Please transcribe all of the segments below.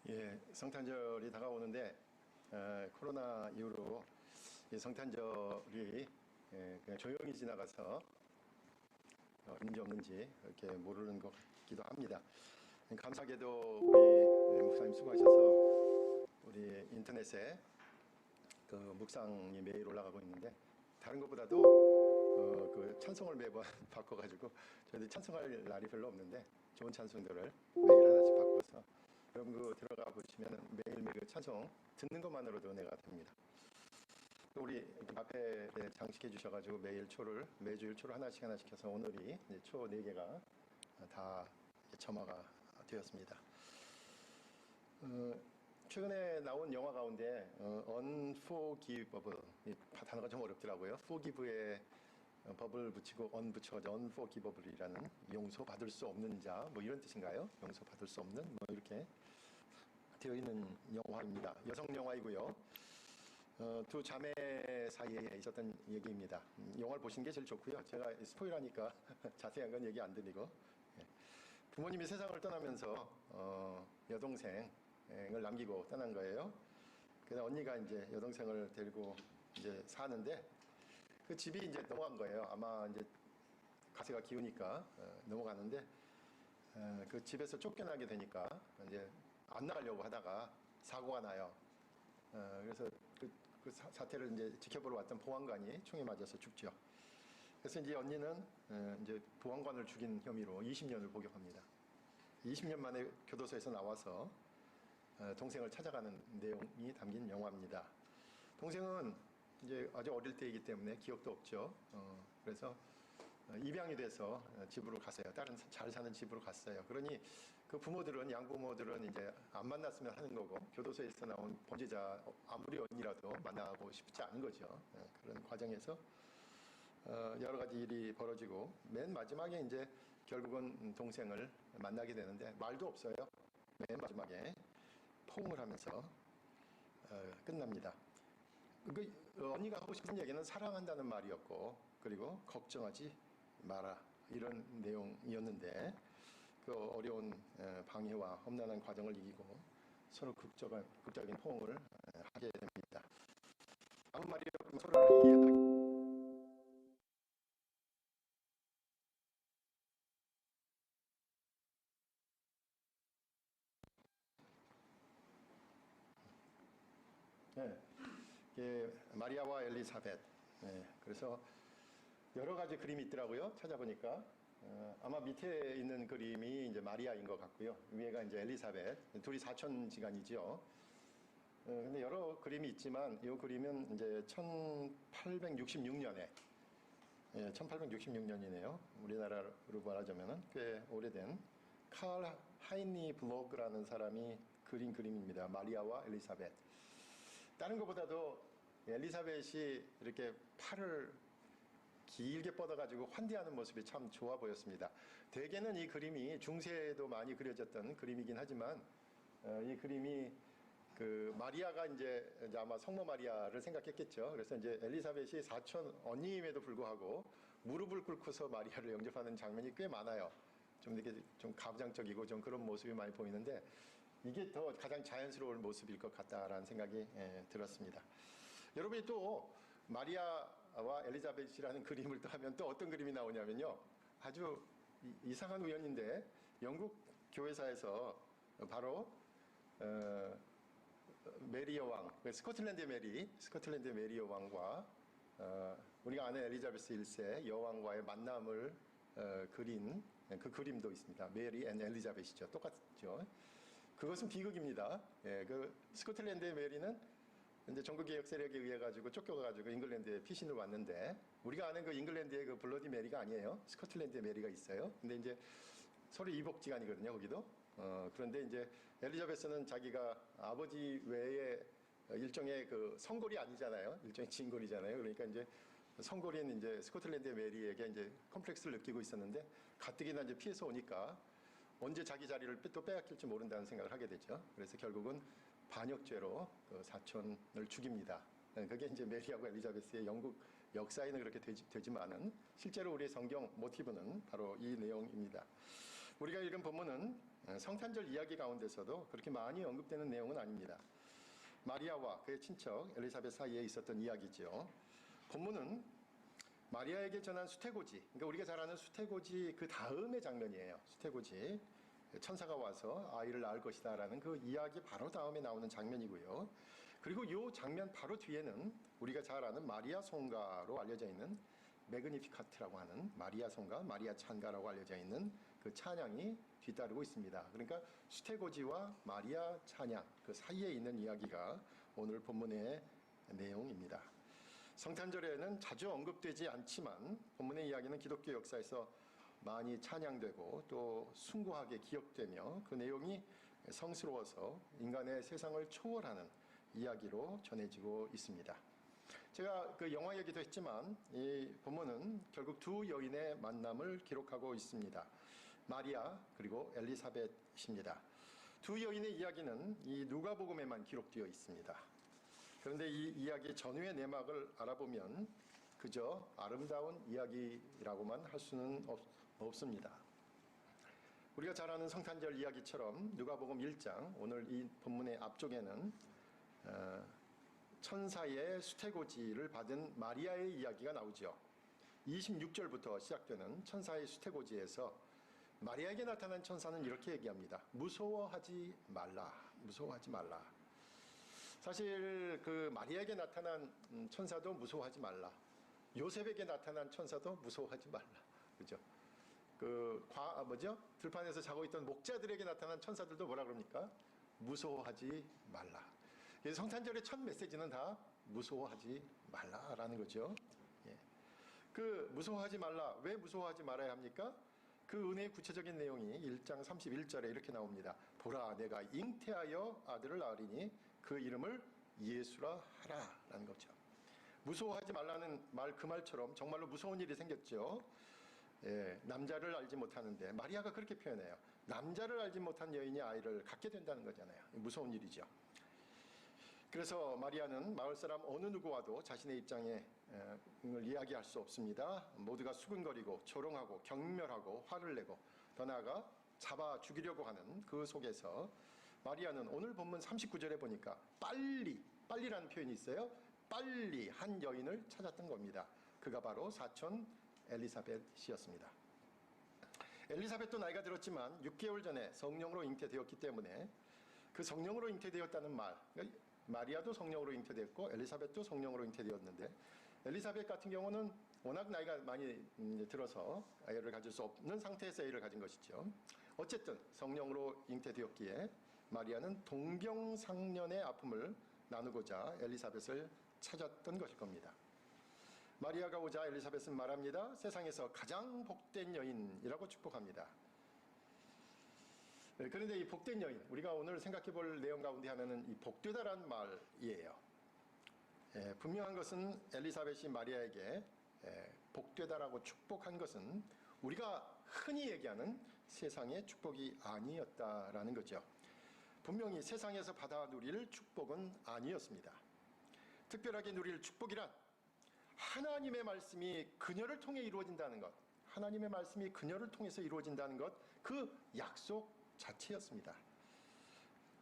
예, 성탄절이 다가오는데 코로나 이후로 이 성탄절이 그냥 조용히 지나가서 있는지 없는지 이렇게 모르는 것 같기도 합니다. 감사하게도 우리 목사님 수고하셔서 우리 인터넷에 그 묵상이 매일 올라가고 있는데 다른 것보다도 그 찬송을 매번 바꿔가지고 저희들이 찬송할 날이 별로 없는데 좋은 찬송들을 매일 하나씩 바꿔서 여러분 그 들어가 보시면 매일매일 그 찬송 듣는 것만으로도 은혜가 됩니다. 또 우리 앞에 장식해 주셔가지고 매주일 초를 하나씩 해서 오늘이 이제 초 4개가 다 점화가 되었습니다. 최근에 나온 영화 가운데 Unforgivable, 이 단어가 좀 어렵더라고요. Forgive에 법을 붙이고 붙여가지고 Unforgivable이라는 용서받을 수 없는 자, 뭐 이런 뜻인가요? 용서받을 수 없는 뭐 이렇게 되어 있는 영화입니다. 여성 영화이고요. 두 자매 사이에 있었던 얘기입니다. 영화를 보신 게 제일 좋고요. 제가 스포일하니까 자세한 건 얘기 안 드리고, 부모님이 세상을 떠나면서 여동생을 남기고 떠난 거예요. 그래서 언니가 이제 여동생을 데리고 이제 사는데 그 집이 이제 넘어간 거예요. 아마 이제 가세가 기우니까 넘어가는데 그 집에서 쫓겨나게 되니까 이제 안 나가려고 하다가 사고가 나요. 그래서 그 사태를 이제 지켜보러 왔던 보안관이 총에 맞아서 죽죠. 그래서 이제 언니는 이제 보안관을 죽인 혐의로 20년을 복역합니다. 20년 만에 교도소에서 나와서 동생을 찾아가는 내용이 담긴 영화입니다. 동생은 이제 아주 어릴 때이기 때문에 기억도 없죠. 그래서 입양이 돼서 집으로 갔어요. 다른 잘 사는 집으로 갔어요. 그러니 그 부모들은 양부모들은 이제 안 만났으면 하는 거고 교도소에서 나온 범죄자 아무리 언니라도 만나고 싶지 않은 거죠. 그런 과정에서 여러 가지 일이 벌어지고 맨 마지막에 이제 결국은 동생을 만나게 되는데 말도 없어요. 맨 마지막에 포옹을 하면서 끝납니다. 언니가 하고 싶은 얘기는 사랑한다는 말이었고 그리고 걱정하지 마라 이런 내용이었는데 그 어려운 방해와 험난한 과정을 이기고 서로 극적인 포옹을 하게 됩니다. 아무 말이 없고 서로를 이해하기 마리아와 엘리사벳. 그래서 여러 가지 그림이 있더라고요. 찾아보니까 아마 밑에 있는 그림이 이제 마리아인 것 같고요. 위에가 이제 엘리사벳. 둘이 사촌지간이죠. 근데 여러 그림이 있지만 이 그림은 이제 1866년에 1866년이네요. 우리나라로 말하자면은 꽤 오래된 칼 하이니 블로그라는 사람이 그린 그림입니다. 마리아와 엘리사벳. 다른 것보다도 엘리사벳이 이렇게 팔을 길게 뻗어가지고 환대하는 모습이 참 좋아 보였습니다. 대개는 이 그림이 중세에도 많이 그려졌던 그림이긴 하지만 이 그림이 그 마리아가 이제 아마 성모 마리아를 생각했겠죠. 그래서 이제 엘리사벳이 사촌 언니임에도 불구하고 무릎을 꿇고서 마리아를 영접하는 장면이 꽤 많아요. 좀 이렇게 좀 가부장적이고 좀 그런 모습이 많이 보이는데 이게 더 가장 자연스러운 모습일 것 같다라는 생각이 들었습니다. 여러분이 또 마리아와 엘리자벳이라는 그림을 또 하면 또 어떤 그림이 나오냐면요. 아주 이상한 우연인데 영국 교회사에서 바로 메리 여왕, 스코틀랜드 메리 여왕과 우리가 아는 엘리자베스 1세 여왕과의 만남을 그린 그 그림도 있습니다. 메리 앤 엘리자벳이죠. 똑같죠. 그것은 비극입니다. 그 스코틀랜드의 메리는 이제 전국개혁 세력에 의해 가지고 쫓겨가지고 잉글랜드에 피신을 왔는데 우리가 아는 그 잉글랜드의 그 블러디 메리가 아니에요. 스코틀랜드의 메리가 있어요. 근데 이제 서로 이복지간이거든요. 거기도. 그런데 이제 엘리자베스는 자기가 아버지 외에 일종의 그 성골이 아니잖아요. 일종의 진골이잖아요. 그러니까 이제 성골인 이제 스코틀랜드의 메리에게 이제 컴플렉스를 느끼고 있었는데 가뜩이나 이제 피해서 오니까 언제 자기 자리를 또 빼앗길지 모른다는 생각을 하게 되죠. 그래서 결국은 반역죄로 그 사촌을 죽입니다. 그게 이제 메리하고 엘리자베스의 영국 역사에는 그렇게 되지만은 실제로 우리의 성경 모티브는 바로 이 내용입니다. 우리가 읽은 본문은 성탄절 이야기 가운데서도 그렇게 많이 언급되는 내용은 아닙니다. 마리아와 그의 친척 엘리사벳 사이에 있었던 이야기죠. 본문은 마리아에게 전한 수태고지, 그러니까 우리가 잘 아는 수태고지 그 다음의 장면이에요. 수태고지, 천사가 와서 아이를 낳을 것이다라는 그 이야기 바로 다음에 나오는 장면이고요. 그리고 이 장면 바로 뒤에는 우리가 잘 아는 마리아 송가로 알려져 있는 매그니피카트라고 하는 마리아 송가, 마리아 찬가라고 알려져 있는 그 찬양이 뒤따르고 있습니다. 그러니까 수태고지와 마리아 찬양 그 사이에 있는 이야기가 오늘 본문의 내용입니다. 성탄절에는 자주 언급되지 않지만 본문의 이야기는 기독교 역사에서 많이 찬양되고 또 숭고하게 기억되며 그 내용이 성스러워서 인간의 세상을 초월하는 이야기로 전해지고 있습니다. 제가 그 영화 얘기도 했지만 이 본문은 결국 두 여인의 만남을 기록하고 있습니다. 마리아 그리고 엘리사벳입니다. 두 여인의 이야기는 이 누가복음에만 기록되어 있습니다. 그런데 이 이야기 전후의 내막을 알아보면 그저 아름다운 이야기라고만 할 수는 없습니다. 우리가 잘 아는 성탄절 이야기처럼 누가복음 1장 오늘 이 본문의 앞쪽에는 천사의 수태고지를 받은 마리아의 이야기가 나오죠. 26절부터 시작되는 천사의 수태고지에서 마리아에게 나타난 천사는 이렇게 얘기합니다. 무서워하지 말라. 무서워하지 말라. 사실 그 마리아에게 나타난 천사도 무서워하지 말라. 요셉에게 나타난 천사도 무서워하지 말라. 그죠? 들판에서 자고 있던 목자들에게 나타난 천사들도 뭐라 그럽니까? 무서워하지 말라. 그래서 성탄절의 첫 메시지는 다 무서워하지 말라라는 거죠. 예. 그 무서워하지 말라. 왜 무서워하지 말아야 합니까? 그 은혜의 구체적인 내용이 1장 31절에 이렇게 나옵니다. 보라, 내가 잉태하여 아들을 낳으리니 그 이름을 예수라 하라 라는 거죠. 무서워하지 말라는 말 그 말처럼 정말로 무서운 일이 생겼죠. 예, 남자를 알지 못하는데 마리아가 그렇게 표현해요. 남자를 알지 못한 여인이 아이를 갖게 된다는 거잖아요. 무서운 일이죠. 그래서 마리아는 마을 사람 어느 누구와도 자신의 입장을 이야기할 수 없습니다. 모두가 수근거리고 조롱하고 경멸하고 화를 내고 더 나아가 잡아 죽이려고 하는 그 속에서 마리아는 오늘 본문 39절에 보니까 빨리라는 표현이 있어요. 빨리 한 여인을 찾았던 겁니다. 그가 바로 사촌 엘리사벳이었습니다. 엘리사벳도 나이가 들었지만 6개월 전에 성령으로 잉태되었기 때문에 그 성령으로 잉태되었다는 말, 마리아도 성령으로 잉태되었고 엘리사벳도 성령으로 잉태되었는데 엘리사벳 같은 경우는 워낙 나이가 많이 들어서 아이를 가질 수 없는 상태에서 아이를 가진 것이죠. 어쨌든 성령으로 잉태되었기에 마리아는 동병상련의 아픔을 나누고자 엘리사벳을 찾았던 것일 겁니다. 마리아가 오자 엘리사벳은 말합니다. 세상에서 가장 복된 여인이라고 축복합니다. 그런데 이 복된 여인, 우리가 오늘 생각해 볼 내용 가운데 하나는 이 복되다라는 말이에요. 분명한 것은 엘리사벳이 마리아에게 복되다라고 축복한 것은 우리가 흔히 얘기하는 세상의 축복이 아니었다라는 거죠. 분명히 세상에서 받아 누릴 축복은 아니었습니다. 특별하게 누릴 축복이란 하나님의 말씀이 그녀를 통해 이루어진다는 것, 하나님의 말씀이 그녀를 통해서 이루어진다는 것, 그 약속 자체였습니다.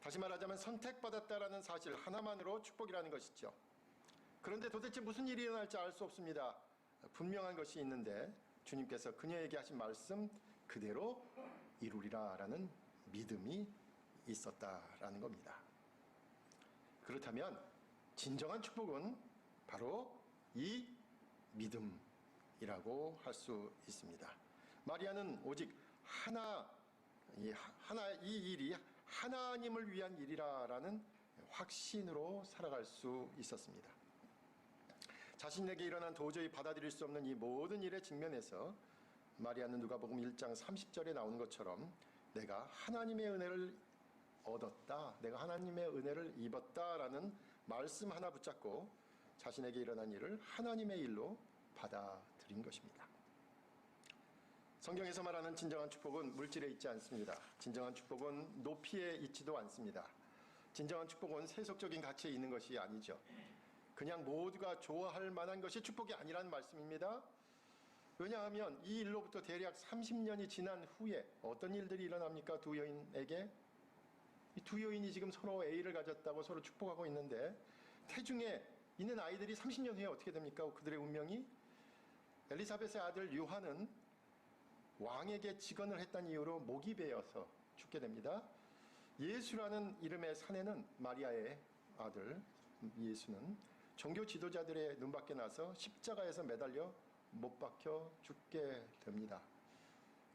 다시 말하자면 선택받았다라는 사실 하나만으로 축복이라는 것이죠. 그런데 도대체 무슨 일이 일어날지 알 수 없습니다. 분명한 것이 있는데 주님께서 그녀에게 하신 말씀 그대로 이루리라라는 믿음이 있었다라는 겁니다. 그렇다면 진정한 축복은 바로 이 믿음이라고 할 수 있습니다. 마리아는 오직 이 일이 하나님을 위한 일이라는 확신으로 살아갈 수 있었습니다. 자신에게 일어난 도저히 받아들일 수 없는 이 모든 일에 직면해서 마리아는 누가복음 1장 30절에 나오는 것처럼 내가 하나님의 은혜를 얻었다, 내가 하나님의 은혜를 입었다라는 말씀 하나 붙잡고 자신에게 일어난 일을 하나님의 일로 받아들인 것입니다. 성경에서 말하는 진정한 축복은 물질에 있지 않습니다. 진정한 축복은 높이에 있지도 않습니다. 진정한 축복은 세속적인 가치에 있는 것이 아니죠. 그냥 모두가 좋아할 만한 것이 축복이 아니라는 말씀입니다. 왜냐하면 이 일로부터 대략 30년이 지난 후에 어떤 일들이 일어납니까? 두 여인에게. 이 두 여인이 지금 서로 A를 가졌다고 서로 축복하고 있는데 태중에 있는 아이들이 30년 후에 어떻게 됩니까? 그들의 운명이 엘리사벳의 아들 요한은 왕에게 직언을 했다는 이유로 목이 베어서 죽게 됩니다. 예수라는 이름의 사내는 마리아의 아들 예수는 종교 지도자들의 눈밖에 나서 십자가에서 매달려 못 박혀 죽게 됩니다.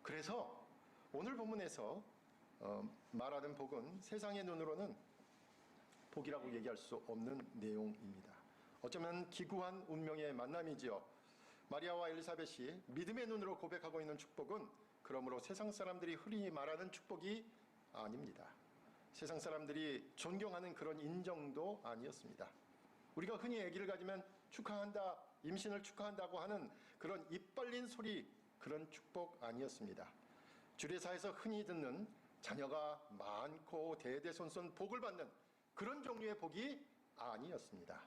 그래서 오늘 본문에서 말하는 복은 세상의 눈으로는 복이라고 얘기할 수 없는 내용입니다. 어쩌면 기구한 운명의 만남이지요. 마리아와 엘리사벳이 믿음의 눈으로 고백하고 있는 축복은 그러므로 세상 사람들이 흔히 말하는 축복이 아닙니다. 세상 사람들이 존경하는 그런 인정도 아니었습니다. 우리가 흔히 아기를 가지면 축하한다, 임신을 축하한다고 하는 그런 입 벌린 소리, 그런 축복 아니었습니다. 주례사에서 흔히 듣는 자녀가 많고 대대손손 복을 받는 그런 종류의 복이 아니었습니다.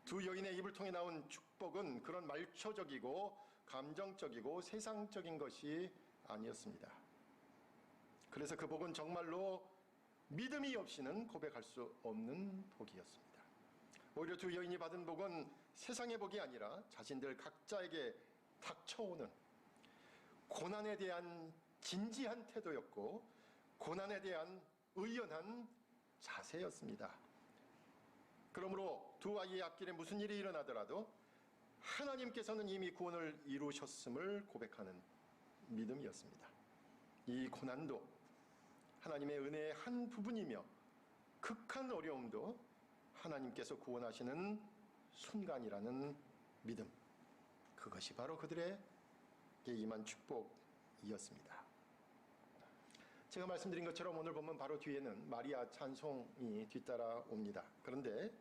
두 여인의 입을 통해 나온 축복은 그런 말초적이고 감정적이고 세상적인 것이 아니었습니다. 그래서 그 복은 정말로 믿음이 없이는 고백할 수 없는 복이었습니다. 오히려 두 여인이 받은 복은 세상의 복이 아니라 자신들 각자에게 닥쳐오는 고난에 대한 진지한 태도였고 고난에 대한 의연한 자세였습니다. 그러므로 두 아이의 앞길에 무슨 일이 일어나더라도 하나님께서는 이미 구원을 이루셨음을 고백하는 믿음이었습니다. 이 고난도 하나님의 은혜의 한 부분이며 극한 어려움도 하나님께서 구원하시는 순간이라는 믿음, 그것이 바로 그들에게 임한 축복이었습니다. 제가 말씀드린 것처럼 오늘 보면 바로 뒤에는 마리아 찬송이 뒤따라옵니다. 그런데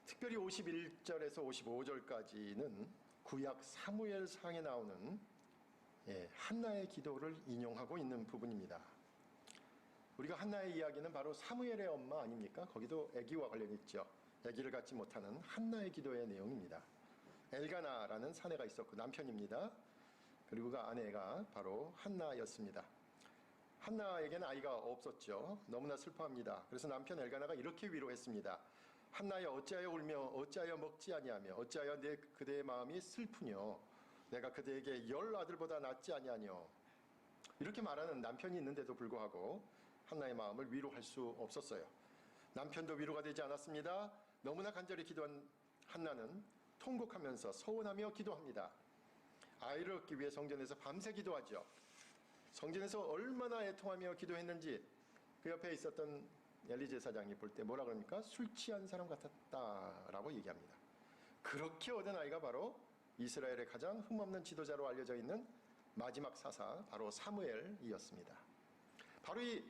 특별히 51절에서 55절까지는 구약 사무엘상에 나오는 한나의 기도를 인용하고 있는 부분입니다. 우리가 한나의 이야기는 바로 사무엘의 엄마 아닙니까? 거기도 아기와 관련이 있죠. 아기를 갖지 못하는 한나의 기도의 내용입니다. 엘가나라는 사내가 있었고 남편입니다. 그리고 그 아내가 바로 한나였습니다. 한나에게는 아이가 없었죠. 너무나 슬퍼합니다. 그래서 남편 엘가나가 이렇게 위로했습니다. 한나여 어찌하여 울며 어찌하여 먹지 아니하며 어찌하여 그대의 마음이 슬프뇨. 내가 그대에게 10 아들보다 낫지 아니하뇨. 이렇게 말하는 남편이 있는데도 불구하고 한나의 마음을 위로할 수 없었어요. 남편도 위로가 되지 않았습니다. 너무나 간절히 기도한 한나는 통곡하면서 서원하며 기도합니다. 아이를 얻기 위해 성전에서 밤새 기도하죠. 성전에서 얼마나 애통하며 기도했는지 그 옆에 있었던 엘리 제사장이 볼 때 뭐라 그럽니까? 술 취한 사람 같았다라고 얘기합니다. 그렇게 얻은 아이가 바로 이스라엘의 가장 흠없는 지도자로 알려져 있는 마지막 사사 바로 사무엘이었습니다. 바로 이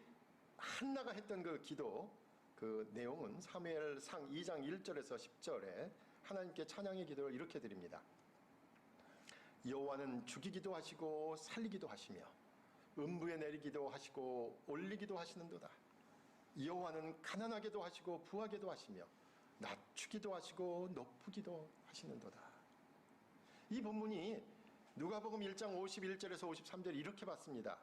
한나가 했던 그 기도, 그 내용은 사무엘상 2장 1절에서 10절에 하나님께 찬양의 기도를 이렇게 드립니다. 여호와는 죽이기도 하시고 살리기도 하시며 음부에 내리기도 하시고 올리기도 하시는도다. 여호와는 가난하게도 하시고 부하게도 하시며 낮추기도 하시고 높이기도 하시는도다. 이 본문이 누가복음 1장 51절에서 53절 이렇게 봤습니다.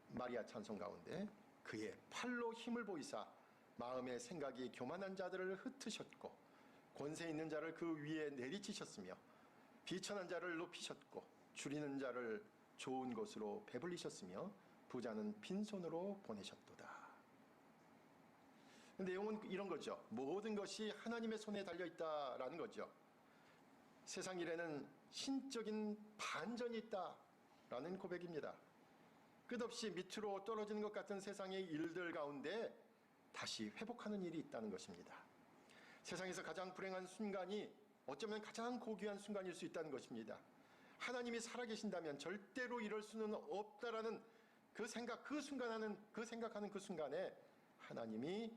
마리아 찬송 가운데 그의 팔로 힘을 보이사 마음의 생각이 교만한 자들을 흩으셨고 권세 있는 자를 그 위에 내리치셨으며 비천한 자를 높이셨고 줄이는 자를 좋은 곳으로 배불리셨으며 부자는 빈손으로 보내셨도다. 내용은 이런 거죠. 모든 것이 하나님의 손에 달려있다라는 거죠. 세상 일에는 신적인 반전이 있다라는 고백입니다. 끝없이 밑으로 떨어지는 것 같은 세상의 일들 가운데 다시 회복하는 일이 있다는 것입니다. 세상에서 가장 불행한 순간이 어쩌면 가장 고귀한 순간일 수 있다는 것입니다. 하나님이 살아계신다면 절대로 이럴 수는 없다라는 그 생각하는 그 순간에 하나님이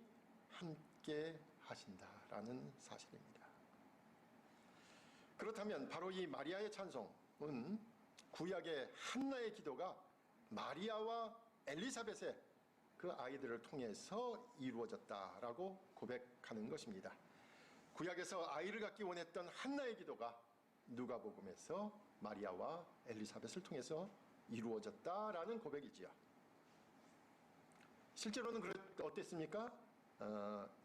함께 하신다라는 사실입니다. 그렇다면 바로 이 마리아의 찬송은 구약의 한나의 기도가 마리아와 엘리사벳의 그 아이들을 통해서 이루어졌다라고 고백하는 것입니다. 구약에서 아이를 갖기 원했던 한나의 기도가 누가복음에서 마리아와 엘리사벳을 통해서 이루어졌다라는 고백이지요. 실제로는 어땠습니까?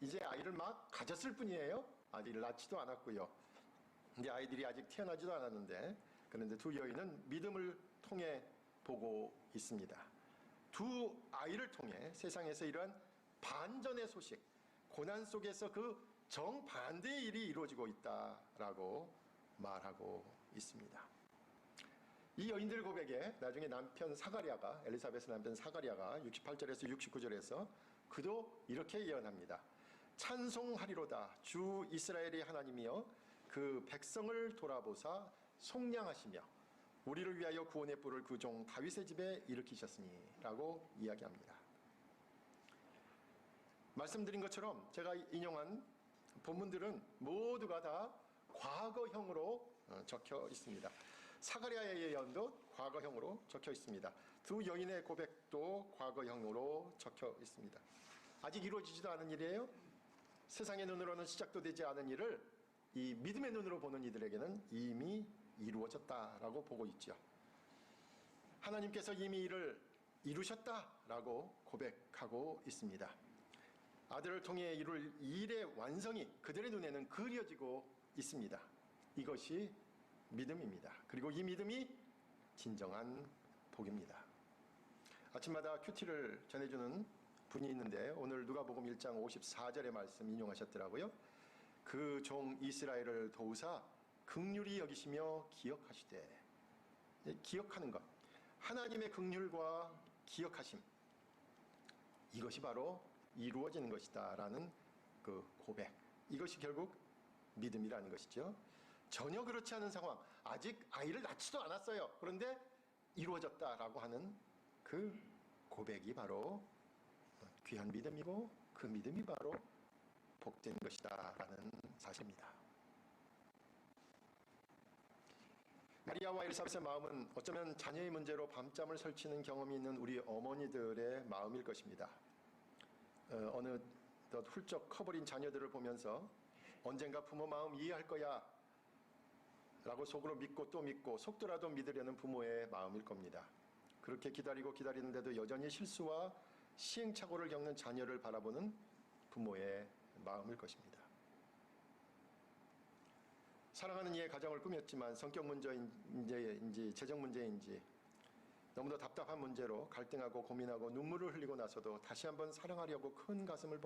이제 아이를 막 가졌을 뿐이에요. 아직 낳지도 않았고요. 이제 아이들이 아직 태어나지도 않았는데, 그런데 두 여인은 믿음을 통해 보고 있습니다. 두 아이를 통해 세상에서 이러한 반전의 소식, 고난 속에서 그 정반대의 일이 이루어지고 있다라고 말하고 있습니다. 이 여인들 고백에 나중에 남편 사가랴가, 엘리사벳의 남편 사가랴가 68절에서 69절에서 그도 이렇게 예언합니다. 찬송하리로다 주 이스라엘의 하나님이여 그 백성을 돌아보사 속량하시며 우리를 위하여 구원의 뿔을 그 종 다윗의 집에 일으키셨으니 라고 이야기합니다. 말씀드린 것처럼 제가 인용한 본문들은 모두가 다 과거형으로 적혀 있습니다. 사가랴의 예언도 과거형으로 적혀 있습니다. 두 여인의 고백도 과거형으로 적혀 있습니다. 아직 이루어지지도 않은 일이에요. 세상의 눈으로는 시작도 되지 않은 일을 이 믿음의 눈으로 보는 이들에게는 이미 이루어졌다라고 보고 있죠. 하나님께서 이미 이를 이루셨다라고 고백하고 있습니다. 아들을 통해 이룰 일의 완성이 그들의 눈에는 그려지고 있습니다. 이것이 믿음입니다. 그리고 이 믿음이 진정한 복입니다. 아침마다 큐티를 전해주는 분이 있는데 오늘 누가복음 1장 54절의 말씀 인용하셨더라고요. 그 종 이스라엘을 도우사 긍휼히 여기시며 기억하시되, 기억하는 것, 하나님의 긍휼과 기억하심, 이것이 바로 이루어지는 것이다 라는 그 고백, 이것이 결국 믿음이라는 것이죠. 전혀 그렇지 않은 상황, 아직 아이를 낳지도 않았어요. 그런데 이루어졌다라고 하는 그 고백이 바로 귀한 믿음이고 그 믿음이 바로 복된 것이다 라는 사실입니다. 마리아와 엘리사벳의 마음은 어쩌면 자녀의 문제로 밤잠을 설치는 경험이 있는 우리 어머니들의 마음일 것입니다. 어느 훌쩍 커버린 자녀들을 보면서 언젠가 부모 마음 이해할 거야 라고 속으로 믿고 또 믿고 속도라도 믿으려는 부모의 마음일 겁니다. 그렇게 기다리고 기다리는데도 여전히 실수와 시행착오를 겪는 자녀를 바라보는 부모의 마음일 것입니다. 사랑하는 이의 가정을 꾸몄지만 성격 문제인지 재정 문제인지 너무도 답답한 문제로 갈등하고 고민하고 눈물을 흘리고 나서도 다시 한번 사랑하려고 큰 가슴을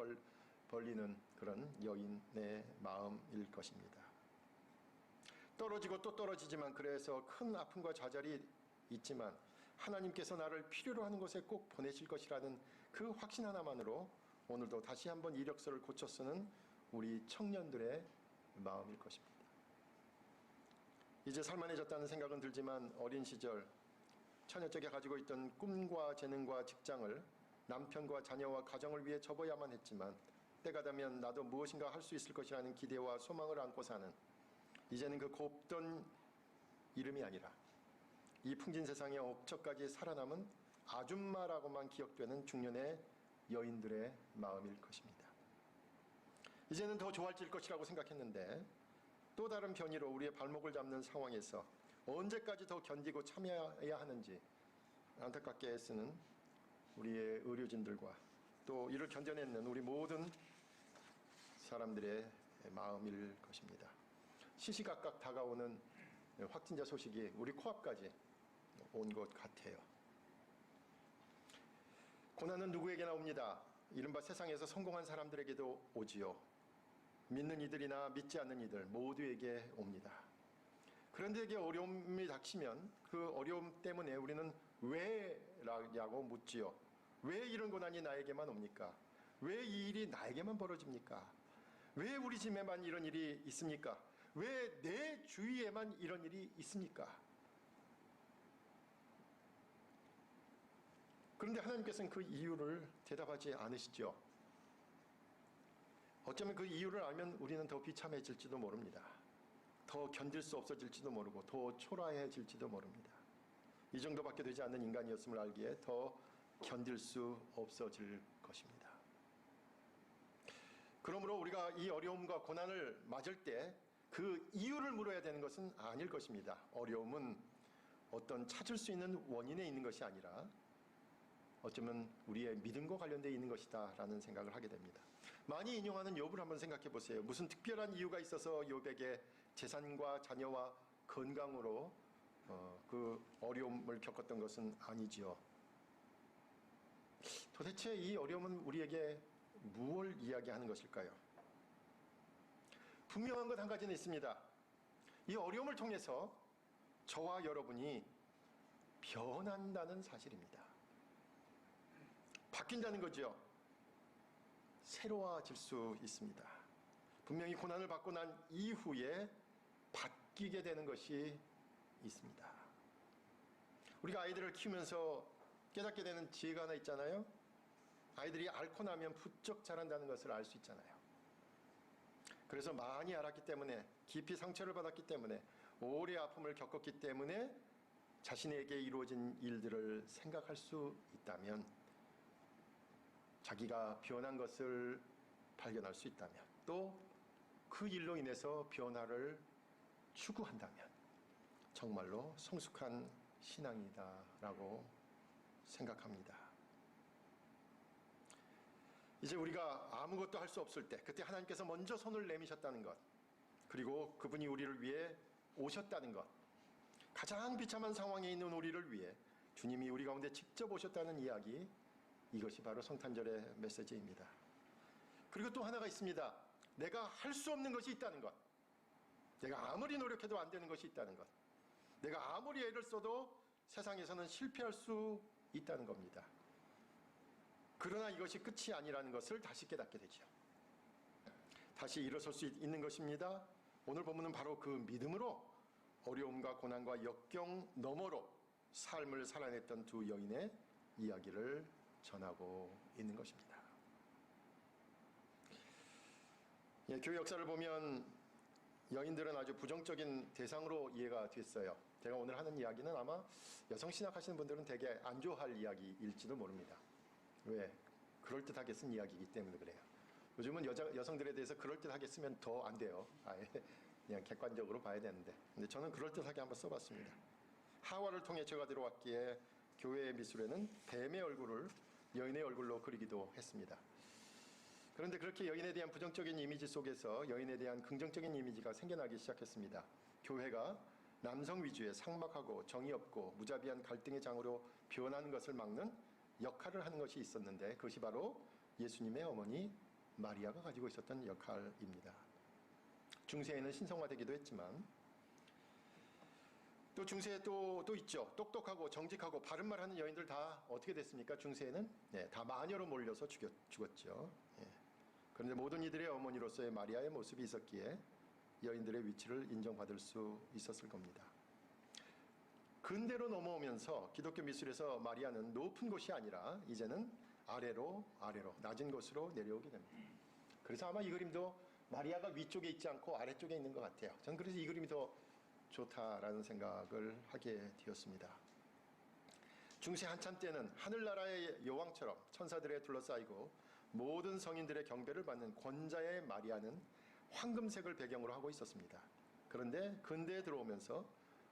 벌리는 그런 여인의 마음일 것입니다. 떨어지고 또 떨어지지만 그래서 큰 아픔과 좌절이 있지만 하나님께서 나를 필요로 하는 곳에 꼭 보내실 것이라는 그 확신 하나만으로 오늘도 다시 한번 이력서를 고쳐 쓰는 우리 청년들의 마음일 것입니다. 이제 살만해졌다는 생각은 들지만 어린 시절 처녀적에 가지고 있던 꿈과 재능과 직장을 남편과 자녀와 가정을 위해 접어야만 했지만 때가 되면 나도 무엇인가 할 수 있을 것이라는 기대와 소망을 안고 사는, 이제는 그 곱던 이름이 아니라 이 풍진 세상에 억척까지 살아남은 아줌마라고만 기억되는 중년의 여인들의 마음일 것입니다. 이제는 더 좋아질 것이라고 생각했는데 또 다른 변이로 우리의 발목을 잡는 상황에서 언제까지 더 견디고 참여해야 하는지 안타깝게 애쓰는 우리의 의료진들과 또 이를 견뎌내는 우리 모든 사람들의 마음일 것입니다. 시시각각 다가오는 확진자 소식이 우리 코앞까지 온 것 같아요. 고난은 누구에게나 옵니다. 이른바 세상에서 성공한 사람들에게도 오지요. 믿는 이들이나 믿지 않는 이들 모두에게 옵니다. 그런데 이게 어려움이 닥치면 그 어려움 때문에 우리는 왜라고 묻지요. 왜 이런 고난이 나에게만 옵니까? 왜 이 일이 나에게만 벌어집니까? 왜 우리 집에만 이런 일이 있습니까? 왜 내 주위에만 이런 일이 있습니까? 그런데 하나님께서는 그 이유를 대답하지 않으시죠. 어쩌면 그 이유를 알면 우리는 더 비참해질지도 모릅니다. 더 견딜 수 없어질지도 모르고 더 초라해질지도 모릅니다. 이 정도밖에 되지 않는 인간이었음을 알기에 더 견딜 수 없어질 것입니다. 그러므로 우리가 이 어려움과 고난을 맞을 때 그 이유를 물어야 되는 것은 아닐 것입니다. 어려움은 어떤 찾을 수 있는 원인에 있는 것이 아니라 어쩌면 우리의 믿음과 관련되어 있는 것이다 라는 생각을 하게 됩니다. 많이 인용하는 욥을 한번 생각해 보세요. 무슨 특별한 이유가 있어서 욥에게 재산과 자녀와 건강으로 그 어려움을 겪었던 것은 아니지요. 도대체 이 어려움은 우리에게 무엇을 이야기하는 것일까요? 분명한 것 한 가지는 있습니다. 이 어려움을 통해서 저와 여러분이 변한다는 사실입니다. 바뀐다는 거죠. 새로워질 수 있습니다. 분명히 고난을 받고 난 이후에 바뀌게 되는 것이 있습니다. 우리가 아이들을 키우면서 깨닫게 되는 지혜가 하나 있잖아요. 아이들이 앓고 나면 부쩍 자란다는 것을 알 수 있잖아요. 그래서 많이 알았기 때문에, 깊이 상처를 받았기 때문에, 오래 아픔을 겪었기 때문에 자신에게 이루어진 일들을 생각할 수 있다면, 자기가 변한 것을 발견할 수 있다면, 또 그 일로 인해서 변화를 추구한다면 정말로 성숙한 신앙이다라고 생각합니다. 이제 우리가 아무것도 할 수 없을 때, 그때 하나님께서 먼저 손을 내미셨다는 것, 그리고 그분이 우리를 위해 오셨다는 것, 가장 비참한 상황에 있는 우리를 위해 주님이 우리 가운데 직접 오셨다는 이야기, 이것이 바로 성탄절의 메시지입니다. 그리고 또 하나가 있습니다. 내가 할 수 없는 것이 있다는 것, 내가 아무리 노력해도 안 되는 것이 있다는 것, 내가 아무리 애를 써도 세상에서는 실패할 수 있다는 겁니다. 그러나 이것이 끝이 아니라는 것을 다시 깨닫게 되죠. 다시 일어설 수 있는 것입니다. 오늘 본문은 바로 그 믿음으로 어려움과 고난과 역경 너머로 삶을 살아냈던 두 여인의 이야기를 전하고 있는 것입니다. 예, 교회 역사를 보면 여인들은 아주 부정적인 대상으로 이해가 됐어요. 제가 오늘 하는 이야기는 아마 여성신학 하시는 분들은 되게 안 좋아할 이야기일지도 모릅니다. 왜? 그럴듯하게 쓴 이야기이기 때문에 그래요. 요즘은 여성들에 대해서 그럴듯하게 쓰면 더 안 돼요. 아예 그냥 객관적으로 봐야 되는데. 근데 저는 그럴듯하게 한번 써봤습니다. 하와를 통해 죄가 들어왔기에 교회의 미술에는 뱀의 얼굴을 여인의 얼굴로 그리기도 했습니다. 그런데 그렇게 여인에 대한 부정적인 이미지 속에서 여인에 대한 긍정적인 이미지가 생겨나기 시작했습니다. 교회가 남성 위주의 삭막하고 정의 없고 무자비한 갈등의 장으로 변하는 것을 막는 역할을 하는 것이 있었는데, 그것이 바로 예수님의 어머니 마리아가 가지고 있었던 역할입니다. 중세에는 신성화되기도 했지만, 또 중세에 또 있죠. 똑똑하고 정직하고 바른 말 하는 여인들 다 어떻게 됐습니까? 중세에는 다 마녀로 몰려서 죽었죠. 그런데 모든 이들의 어머니로서의 마리아의 모습이 있었기에 여인들의 위치를 인정받을 수 있었을 겁니다. 근대로 넘어오면서 기독교 미술에서 마리아는 높은 곳이 아니라 이제는 아래로 낮은 곳으로 내려오게 됩니다. 그래서 아마 이 그림도 마리아가 위쪽에 있지 않고 아래쪽에 있는 것 같아요. 저는 그래서 이 그림이 더 좋다라는 생각을 하게 되었습니다. 중세 한참 때는 하늘나라의 여왕처럼 천사들에 둘러싸이고 모든 성인들의 경배를 받는 권자의 마리아는 황금색을 배경으로 하고 있었습니다. 그런데 근대에 들어오면서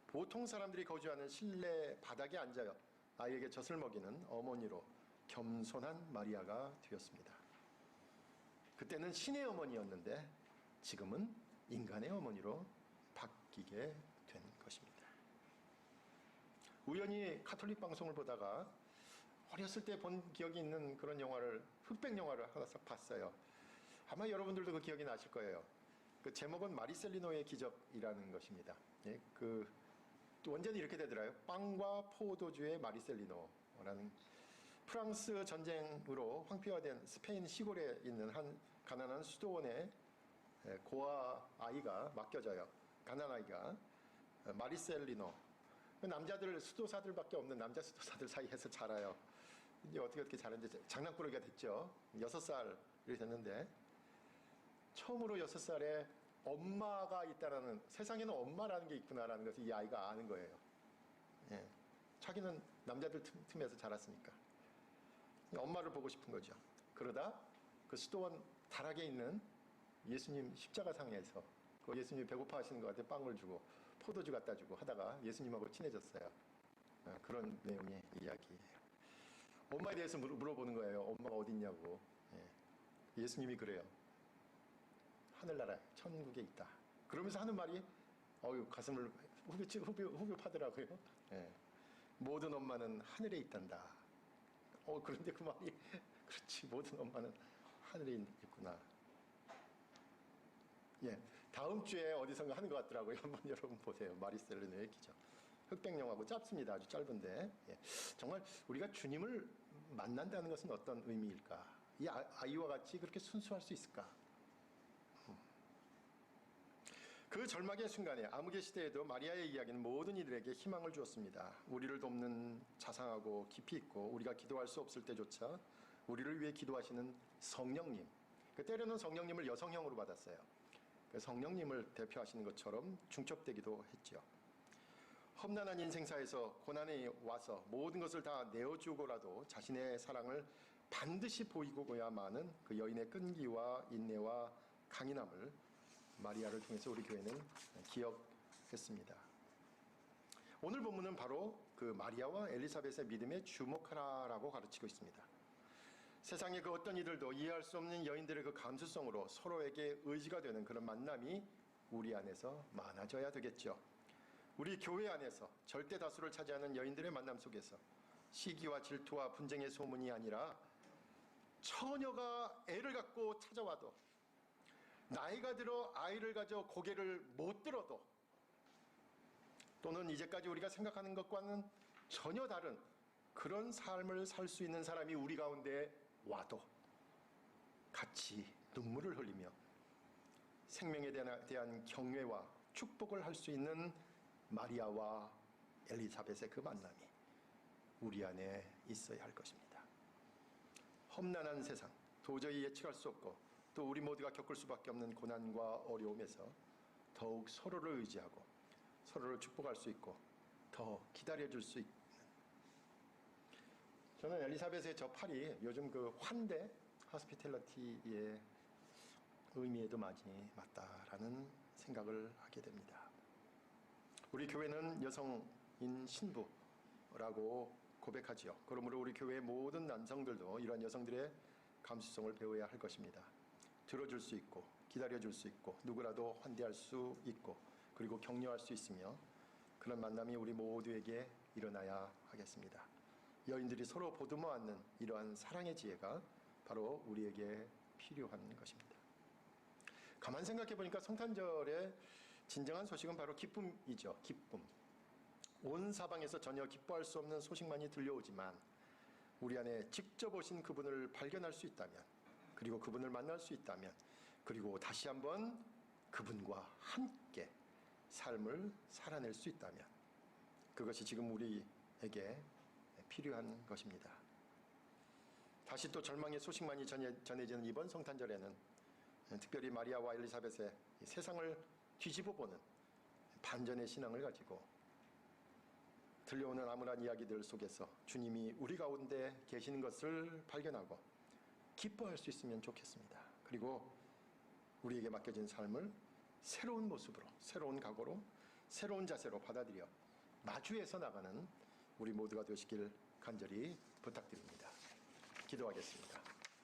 보통 사람들이 거주하는 실내 바닥에 앉아요 아이에게 젖을 먹이는 어머니로 겸손한 마리아가 되었습니다. 그때는 신의 어머니였는데 지금은 인간의 어머니로 바뀌게 된 것입니다. 우연히 카톨릭 방송을 보다가 어렸을 때 본 기억이 있는 그런 영화를, 흑백 영화를 하나 싹 봤어요. 아마 여러분들도 그 기억이 나실 거예요. 그 제목은 마리셀리노의 기적이라는 것입니다. 예, 또 원제는 이렇게 되더라고요. 빵과 포도주의 마리셀리노라는, 프랑스 전쟁으로 황폐화된 스페인 시골에 있는 한 가난한 수도원에 고아 아이가 맡겨져요. 가난 아이가 마리셀리노, 남자들 수도사들밖에 없는 남자 수도사들 사이에서 자라요. 이제 어떻게 자랐는지 장난꾸러기가 됐죠. 6살이 됐는데 처음으로 6살에 엄마가 있다라는, 세상에는 엄마라는 게 있구나라는 것을 이 아이가 아는 거예요. 예. 자기는 남자들 틈에서 자랐으니까 엄마를 보고 싶은 거죠. 그러다 그 수도원 다락에 있는 예수님 십자가상에서 그 예수님이 배고파 하시는 것 같아 빵을 주고 포도주 갖다 주고 하다가 예수님하고 친해졌어요. 그런 내용의 이야기예요. 엄마에 대해서 물어보는 거예요. 엄마가 어디 있냐고. 예수님이 그래요. 하늘나라 천국에 있다. 그러면서 하는 말이 가슴을 후벼 파더라고요. 모든 엄마는 하늘에 있단다. 그런데 그 말이 그렇지, 모든 엄마는 하늘에 있구나. 다음 주에 어디선가 하는 것 같더라고요. 한번 여러분 보세요. 마리셀르네의 기적. 흑백 영화고 짧습니다. 아주 짧은데. 정말 우리가 주님을 만난다는 것은 어떤 의미일까? 이 아이와 같이 그렇게 순수할 수 있을까? 그 절망의 순간에 암흑의 시대에도 마리아의 이야기는 모든 이들에게 희망을 주었습니다. 우리를 돕는 자상하고 깊이 있고 우리가 기도할 수 없을 때조차 우리를 위해 기도하시는 성령님. 때로는 성령님을 여성형으로 받았어요. 성령님을 대표하시는 것처럼 중첩되기도 했죠. 험난한 인생사에서 고난이 와서 모든 것을 다 내어주고라도 자신의 사랑을 반드시 보이고야만은 그 여인의 끈기와 인내와 강인함을 마리아를 통해서 우리 교회는 기억했습니다. 오늘 본문은 바로 그 마리아와 엘리사벳의 믿음에 주목하라라고 가르치고 있습니다. 세상의 그 어떤 이들도 이해할 수 없는 여인들의 그 감수성으로 서로에게 의지가 되는 그런 만남이 우리 안에서 많아져야 되겠죠. 우리 교회 안에서 절대 다수를 차지하는 여인들의 만남 속에서 시기와 질투와 분쟁의 소문이 아니라 처녀가 애를 갖고 찾아와도 나이가 들어 아이를 가져 고개를 못 들어도 또는 이제까지 우리가 생각하는 것과는 전혀 다른 그런 삶을 살 수 있는 사람이 우리 가운데 와도 같이 눈물을 흘리며 생명에 대한 경외와 축복을 할 수 있는 마리아와 엘리사벳의 그 만남이 우리 안에 있어야 할 것입니다. 험난한 세상, 도저히 예측할 수 없고 또 우리 모두가 겪을 수밖에 없는 고난과 어려움에서 더욱 서로를 의지하고 서로를 축복할 수 있고 더 기다려줄 수 있는, 저는 엘리사벳의 저 팔이 요즘 그 환대, hospitality의 의미에도 많이 맞다라는 생각을 하게 됩니다. 우리 교회는 여성인 신부라고 고백하지요. 그러므로 우리 교회의 모든 남성들도 이러한 여성들의 감수성을 배워야 할 것입니다. 들어줄 수 있고 기다려줄 수 있고 누구라도 환대할 수 있고 그리고 격려할 수 있으며 그런 만남이 우리 모두에게 일어나야 하겠습니다. 여인들이 서로 보듬어 안는 이러한 사랑의 지혜가 바로 우리에게 필요한 것입니다. 가만 생각해 보니까 성탄절의 진정한 소식은 바로 기쁨이죠. 기쁨. 온 사방에서 전혀 기뻐할 수 없는 소식만이 들려오지만 우리 안에 직접 오신 그분을 발견할 수 있다면, 그리고 그분을 만날 수 있다면, 그리고 다시 한번 그분과 함께 삶을 살아낼 수 있다면 그것이 지금 우리에게 필요한 것입니다. 다시 또 절망의 소식만이 전해지는 이번 성탄절에는 특별히 마리아와 엘리사벳의 세상을 뒤집어보는 반전의 신앙을 가지고 들려오는 암울한 이야기들 속에서 주님이 우리 가운데 계시는 것을 발견하고 기뻐할 수 있으면 좋겠습니다. 그리고 우리에게 맡겨진 삶을 새로운 모습으로, 새로운 각오로, 새로운 자세로 받아들여 마주해서 나가는 우리 모두가 되시길 간절히 부탁드립니다. 기도하겠습니다.